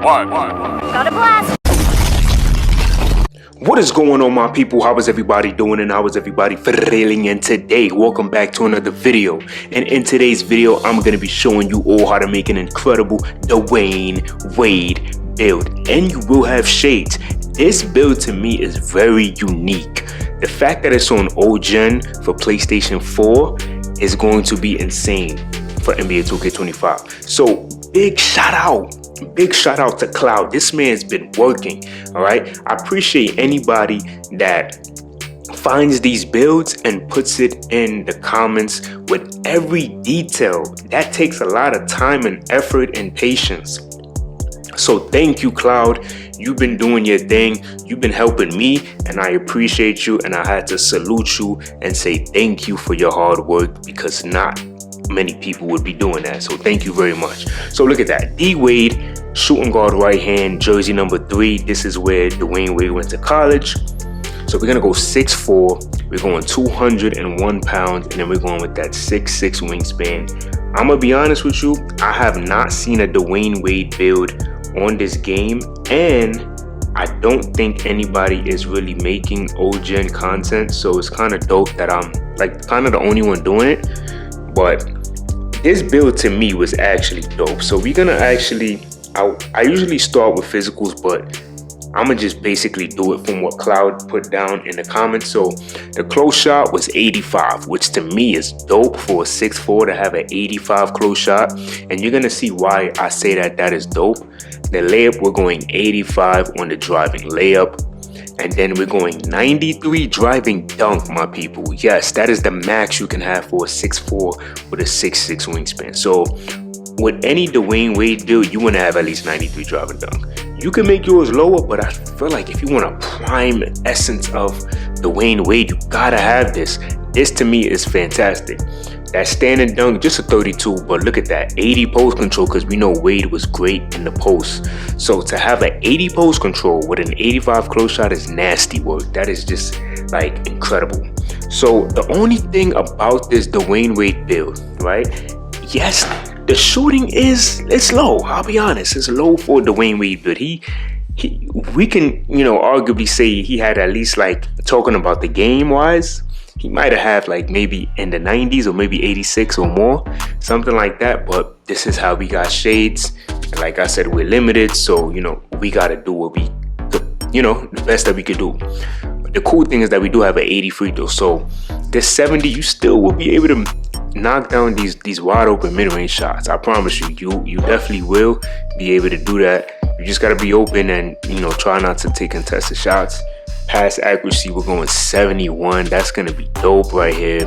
Got a blast. What is going on, my people? How is everybody doing and how is everybody feeling? And today, welcome back to another video. And in today's video, I'm going to be showing you all how to make an incredible Dwyane Wade build. And you will have shades. This build to me is very unique. The fact that it's on old gen for PlayStation 4 is going to be insane for NBA 2K25. So big shout out to Cloud. This man's been working. All right, I appreciate anybody that finds these builds and puts it in the comments with every detail. That takes a lot of time and effort and patience. So thank you, Cloud. You've been doing your thing. You've been helping me, and I appreciate you, and I had to salute you and say thank you for your hard work, because not many people would be doing that. So thank you very much. So look at that. D Wade, shooting guard, right hand, jersey number 3. This is where Dwyane Wade went to college. So we're gonna go 6'4". We're going 201 pounds, and then we're going with that 6'6" wingspan. I'm gonna be honest with you, I have not seen a Dwyane Wade build on this game, and I don't think anybody is really making old gen content, so it's kind of dope that I'm like kind of the only one doing it. But this build to me was actually dope. So we're gonna actually, I usually start with physicals, but I'm gonna just basically do it from what Cloud put down in the comments. So the close shot was 85, which to me is dope for a 6'4" to have an 85 close shot, and you're gonna see why I say that is dope. The layup, we're going 85 on the driving layup, and then we're going 93 driving dunk, my people. Yes, that is the max you can have for a 6'4" with a 6'6" wingspan. So with any Dwyane Wade build, you want to have at least 93 driving dunk. You can make yours lower, but I feel like if you want a prime essence of Dwyane Wade, you gotta have this. This to me is fantastic. That standing dunk, just a 32, but look at that 80 post control, because we know Wade was great in the post. So to have an 80 post control with an 85 close shot is nasty work. That is just like incredible. So the only thing about this Dwyane Wade build, right? Yes, the shooting it's low. I'll be honest, it's low for Dwyane Wade build. We can, arguably say he had at least, like, talking about the game wise, he might have had like maybe in the 90s or maybe 86 or more, something like that. But this is how we got shades. And like I said, we're limited. So, we got to do what we could, the best that we could do. The cool thing is that we do have an 80 free throw. So this 70, you still will be able to knock down these wide open mid-range shots. I promise you, you definitely will be able to do that. You just got to be open and, try not to take contested shots. Pass accuracy, we're going 71. That's going to be dope right here.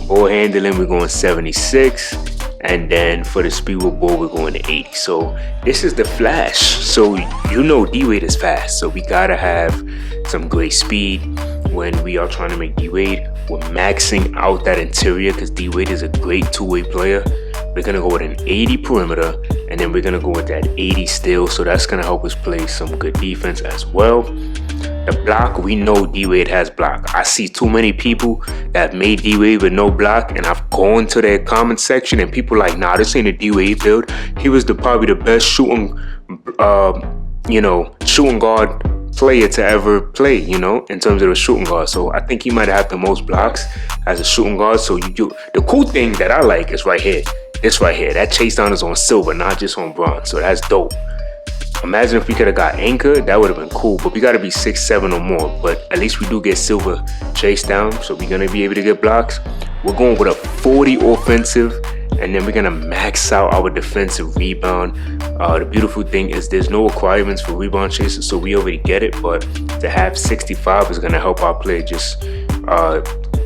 Ball handling, we're going 76. And then for the speed with ball, we're going to 80. So this is the flash. So D Wade is fast. So we got to have some great speed when we are trying to make D Wade. We're maxing out that interior because D Wade is a great two-way player. We're going to go with an 80 perimeter, and then we're going to go with that 80 steal. So that's going to help us play some good defense as well. The block, we know D Wade has block. I see too many people that made D Wade with no block, and I've gone to their comment section and people like, nah, this ain't a D Wade build. He was probably the best shooting guard player to ever play, in terms of the shooting guard. So I think he might have the most blocks as a shooting guard. So the cool thing that I like is right here. This right here, that chase down is on silver, not just on bronze. So that's dope. Imagine if we could have got anchored, that would have been cool, but we got to be 6'7" or more. But at least we do get silver chase down, so we're going to be able to get blocks. We're going with a 40 offensive, and then we're going to max out our defensive rebound. The beautiful thing is there's no requirements for rebound chases, so we already get it, but to have 65 is going to help our play just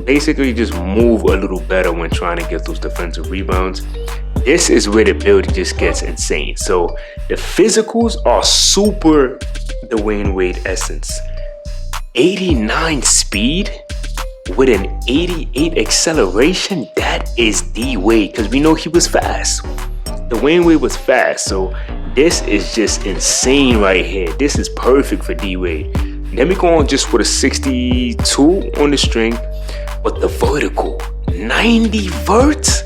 basically just move a little better when trying to get those defensive rebounds. This is where the build just gets insane. So the physicals are super Dwyane Wade essence. 89 speed with an 88 acceleration. That is D Wade, because we know he was fast. Dwyane Wade was fast. So this is just insane right here. This is perfect for D Wade. Then we go on just for the 62 on the string, but the vertical 90 verts.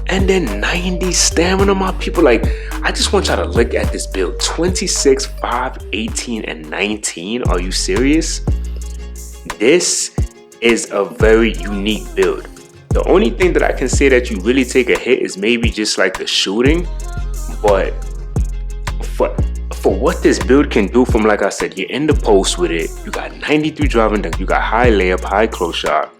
And then 90 stamina, my people. Like, I just want y'all to look at this build. 26, 5, 18, and 19. Are you serious? This is a very unique build. The only thing that I can say that you really take a hit is maybe just like the shooting. But for what this build can do, from like I said, you're in the post with it. You got 93 driving dunk. You got high layup, high close shot,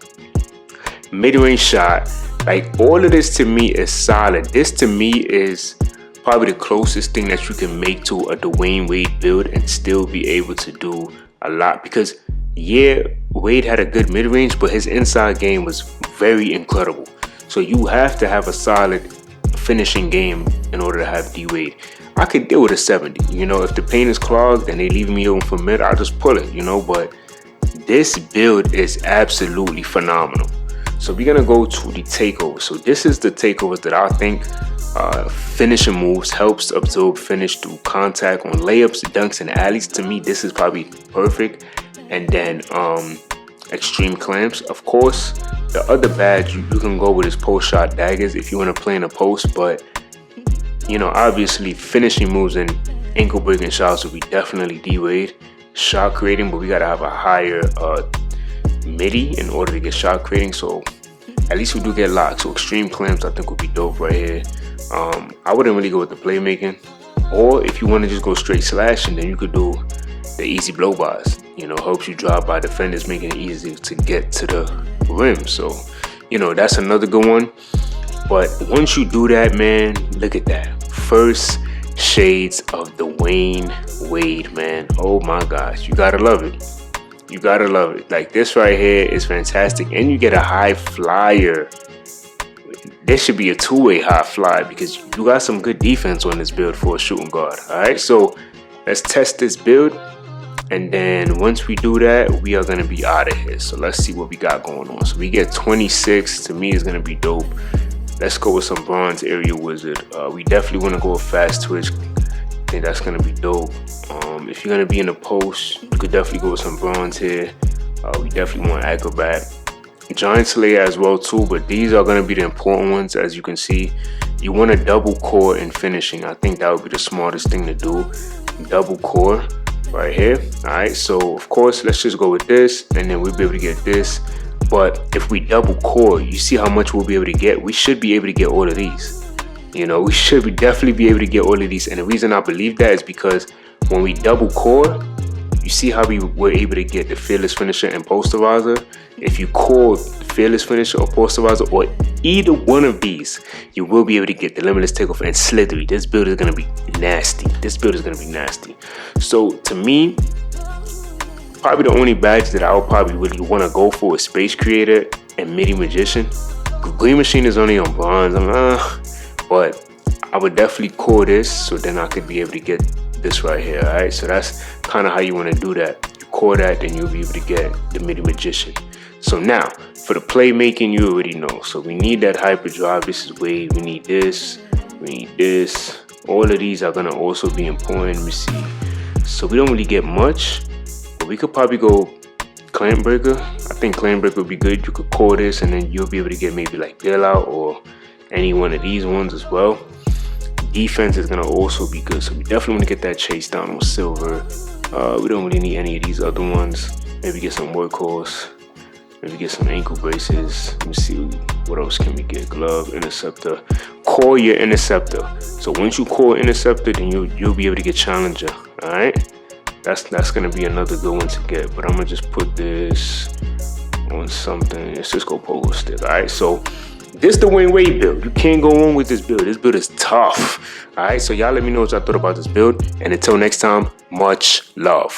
mid-range shot. Like, all of this to me is solid. This to me is probably the closest thing that you can make to a Dwyane Wade build and still be able to do a lot. Because yeah, Wade had a good mid-range, but his inside game was very incredible. So you have to have a solid finishing game in order to have D-Wade. I could deal with a 70. You know, if the paint is clogged and they leave me open for mid, I'll just pull it, you know. But this build is absolutely phenomenal. So we're gonna go to the takeover. So this is the takeovers that I think finishing moves, helps absorb finish through contact on layups, dunks, and alleys. To me, this is probably perfect. And then extreme clamps. Of course, the other badge you can go with is post shot daggers if you want to play in a post. But you know, obviously finishing moves and ankle breaking shots will be definitely D-Wade. Shot creating, but we gotta have a higher midi in order to get shot creating. So at least we do get locked. So extreme clamps I think would be dope right here. I wouldn't really go with the playmaking, or if you want to just go straight slashing, then you could do the easy blow bys. You know, helps you drive by defenders, making it easy to get to the rim. So you know, that's another good one. But once you do that, man, look at that. First shades of Dwyane Wade, man. Oh my gosh, you gotta love it. You gotta love it. Like, this right here is fantastic. And you get a high flyer. This should be a two-way high fly because you got some good defense on this build for a shooting guard. Alright, so let's test this build. And then once we do that, we are gonna be out of here. So let's see what we got going on. So we get 26. To me, is gonna be dope. Let's go with some bronze area wizard. We definitely want to go with fast twitch. I think that's gonna be dope. If you're gonna be in the post, you could definitely go with some bronze here. We definitely want acrobat, giant slayer as well too. But these are gonna be the important ones. As you can see, you want a double core in finishing. I think that would be the smartest thing to do. Double core right here. All right. So of course, let's just go with this, and then we'll be able to get this. But if we double core, you see how much we'll be able to get. We should be able to get all of these. You know, we should definitely be able to get all of these. And the reason I believe that is because when we double core, you see how we were able to get the fearless finisher and posterizer. If you core fearless finisher or posterizer or either one of these, you will be able to get the limitless takeoff and slithery. This build is going to be nasty. This build is going to be nasty. So to me, probably the only badge that I would probably really want to go for is Space Creator and Midi Magician. Green Machine is only on bronze, but I would definitely core this so then I could be able to get this right here. Alright, so that's kind of how you want to do that. You core that, then you'll be able to get the Midi Magician. So now for the playmaking, you already know. So we need that hyperdrive. This is Wade. We need this. We need this. All of these are gonna also be important. Let me see. So we don't really get much. We could probably go clamp breaker. I think clamp breaker would be good. You could core this and then you'll be able to get maybe like bailout or any one of these ones as well. Defense is gonna also be good. So we definitely want to get that chase down on silver. We don't really need any of these other ones. Maybe get some workhorse. Maybe get some ankle braces. Let me see, what else can we get? Glove, interceptor. Core your interceptor. So once you core interceptor, then you'll be able to get challenger. Alright? That's gonna be another good one to get. But I'm gonna just put this on something. Let's just go pogo stick. Alright, so this the Dwyane Wade build. You can't go wrong with this build. This build is tough. Alright, so y'all let me know what y'all thought about this build. And until next time, much love.